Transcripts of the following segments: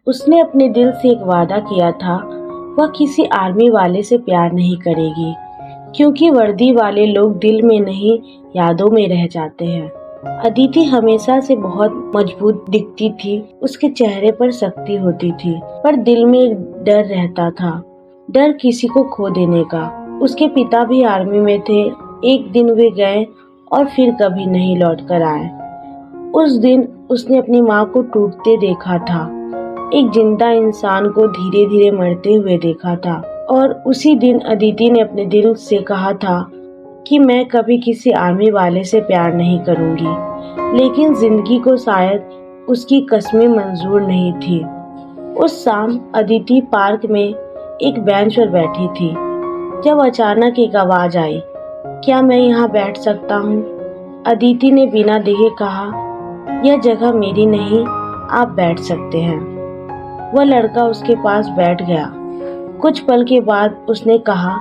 उसने अपने दिल से एक वादा किया था, वह किसी आर्मी वाले से प्यार नहीं करेगी, क्योंकि वर्दी वाले लोग दिल में नहीं यादों में रह जाते हैं। अदिति हमेशा से बहुत मजबूत दिखती थी, उसके चेहरे पर शक्ति होती थी, पर दिल में एक डर रहता था, डर किसी को खो देने का। उसके पिता भी आर्मी में थे, एक दिन वे गए और फिर कभी नहीं लौट कर आए। उस दिन उसने अपनी माँ को टूटते देखा था, एक जिंदा इंसान को धीरे धीरे मरते हुए देखा था। और उसी दिन अदिति ने अपने दिल से कहा था कि मैं कभी किसी आर्मी वाले से प्यार नहीं करूंगी, लेकिन जिंदगी को शायद उसकी कस्में मंजूर नहीं थी। उस शाम अदिति पार्क में एक बेंच पर बैठी थी, जब अचानक एक आवाज आई, क्या मैं यहाँ बैठ सकता हूँ? अदिति ने बिना देखे कहा, यह जगह मेरी नहीं, आप बैठ सकते हैं। वह लड़का उसके पास बैठ गया। कुछ पल के बाद उसने कहा,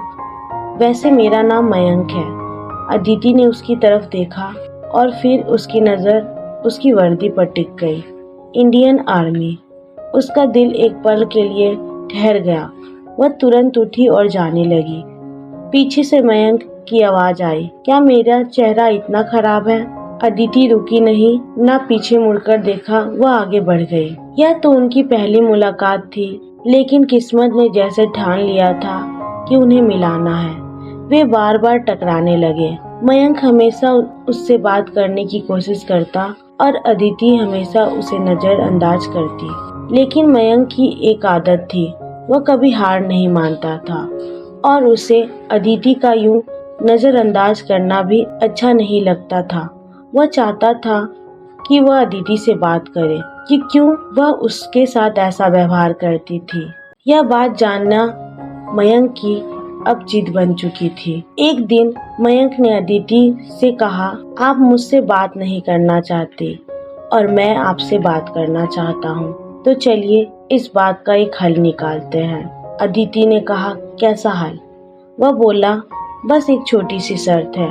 वैसे मेरा नाम मयंक है। अदिति ने उसकी तरफ देखा और फिर उसकी नज़र उसकी वर्दी पर टिक गई, इंडियन आर्मी। उसका दिल एक पल के लिए ठहर गया। वह तुरंत उठी और जाने लगी। पीछे से मयंक की आवाज आई, क्या मेरा चेहरा इतना खराब है? अदिति रुकी नहीं, ना पीछे मुड़कर देखा, वह आगे बढ़ गई। यह तो उनकी पहली मुलाकात थी, लेकिन किस्मत ने जैसे ठान लिया था कि उन्हें मिलाना है, वे बार बार टकराने लगे। मयंक हमेशा उससे बात करने की कोशिश करता और अदिति हमेशा उसे नजरअंदाज करती। लेकिन मयंक की एक आदत थी, वह कभी हार नहीं मानता था और उसे अदिति का यूं नजरअंदाज करना भी अच्छा नहीं लगता था। वह चाहता था कि वह अदिति से बात करे कि क्यों वह उसके साथ ऐसा व्यवहार करती थी। यह बात जानना मयंक की अब जिद बन चुकी थी। एक दिन मयंक ने अदिति से कहा, आप मुझसे बात नहीं करना चाहती और मैं आपसे बात करना चाहता हूँ, तो चलिए इस बात का एक हल निकालते हैं। अदिति ने कहा, कैसा हल? वह बोला, बस एक छोटी सी शर्त है,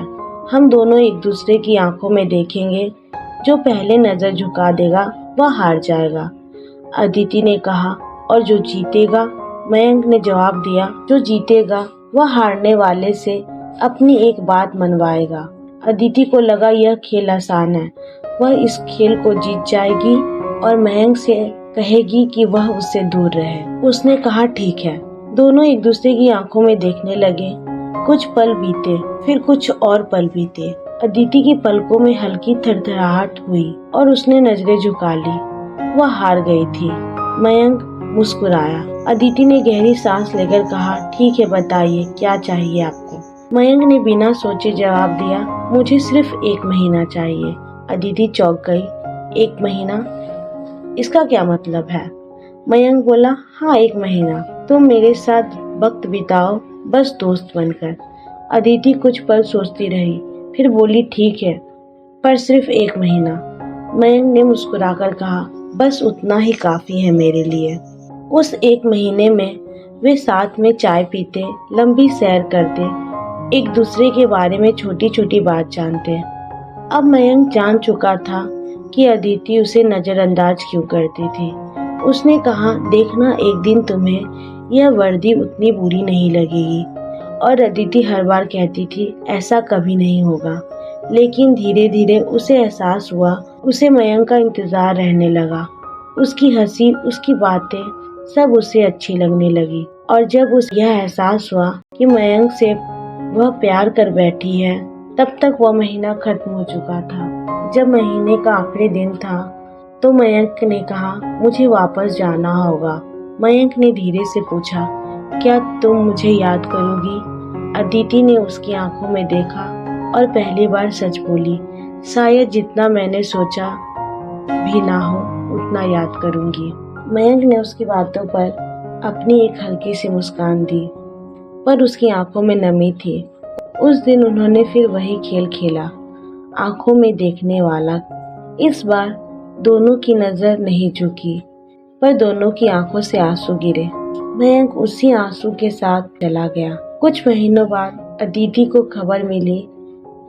हम दोनों एक दूसरे की आंखों में देखेंगे, जो पहले नजर झुका देगा वह हार जाएगा। अदिति ने कहा, और जो जीतेगा? मयंक ने जवाब दिया, जो जीतेगा वह हारने वाले से अपनी एक बात मनवाएगा। अदिति को लगा यह खेल आसान है, वह इस खेल को जीत जाएगी और मयंक से कहेगी कि वह उससे दूर रहे। उसने कहा, ठीक है। दोनों एक दूसरे की आंखों में देखने लगे। कुछ पल बीते, फिर कुछ और पल बीते। अदिति की पलकों में हल्की थरथराहट हुई और उसने नजरें झुका ली। वह हार गई थी। मयंक मुस्कुराया। अदिति ने गहरी सांस लेकर कहा, ठीक है, बताइए क्या चाहिए आपको? मयंक ने बिना सोचे जवाब दिया, मुझे सिर्फ 1 महीना चाहिए। अदिति चौंक गई। 1 महीना? इसका क्या मतलब है? मयंक बोला, हाँ 1 महीना, तुम मेरे साथ वक्त बिताओ, बस दोस्त बनकर। अदिति कुछ पल सोचती रही, फिर बोली, ठीक है, पर सिर्फ 1 महीना। मयंक ने मुस्कुराकर कहा, बस उतना ही काफी है मेरे लिए। उस 1 महीने में वे साथ में चाय पीते, लंबी सैर करते, एक दूसरे के बारे में छोटी छोटी बात जानते। अब मयंक जान चुका था कि अदिति उसे नजरअंदाज क्यों करती थी। उसने कहा, देखना एक दिन तुम्हें यह वर्दी उतनी बुरी नहीं लगेगी। और अदिति हर बार कहती थी, ऐसा कभी नहीं होगा। लेकिन धीरे धीरे उसे एहसास हुआ, उसे मयंक का इंतजार रहने लगा। उसकी हंसी, उसकी बातें सब उसे अच्छी लगने लगी। और जब उसे यह एहसास हुआ कि मयंक से वह प्यार कर बैठी है, तब तक वह महीना खत्म हो चुका था। जब महीने का आखिरी दिन था तो मयंक ने कहा, मुझे वापस जाना होगा। मयंक ने धीरे से पूछा, क्या तुम मुझे याद करोगी? अदिति ने उसकी आंखों में देखा और पहली बार सच बोली, शायद जितना मैंने सोचा भी ना हो उतना याद करूंगी। मयंक ने उसकी बातों पर अपनी एक हल्की सी मुस्कान दी, पर उसकी आंखों में नमी थी। उस दिन उन्होंने फिर वही खेल खेला, आंखों में देखने वाला। इस बार दोनों की नजर नहीं झुकी, पर दोनों की आंखों से आंसू गिरे। मयंक उसी आंसू के साथ चला गया। कुछ महीनों बाद अदिति को खबर मिली,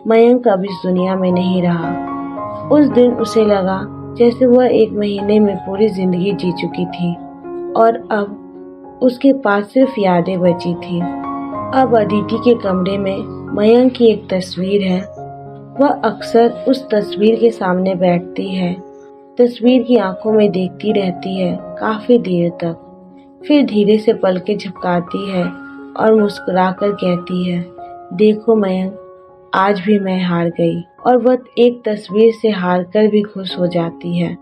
मयंक अब इस दुनिया में नहीं रहा। उस दिन उसे लगा जैसे वह 1 महीने में पूरी जिंदगी जी चुकी थी। और अब उसके पास सिर्फ यादें बची थी। अब अदिति के कमरे में मयंक की एक तस्वीर है। वह अक्सर उस तस्वीर के सामने बैठती है, तस्वीर की आंखों में देखती रहती है काफी देर तक। फिर धीरे से पलकें झपकाती है और मुस्कुराकर कहती है, देखो मयंक, आज भी मैं हार गई। और वह एक तस्वीर से हार कर भी खुश हो जाती है।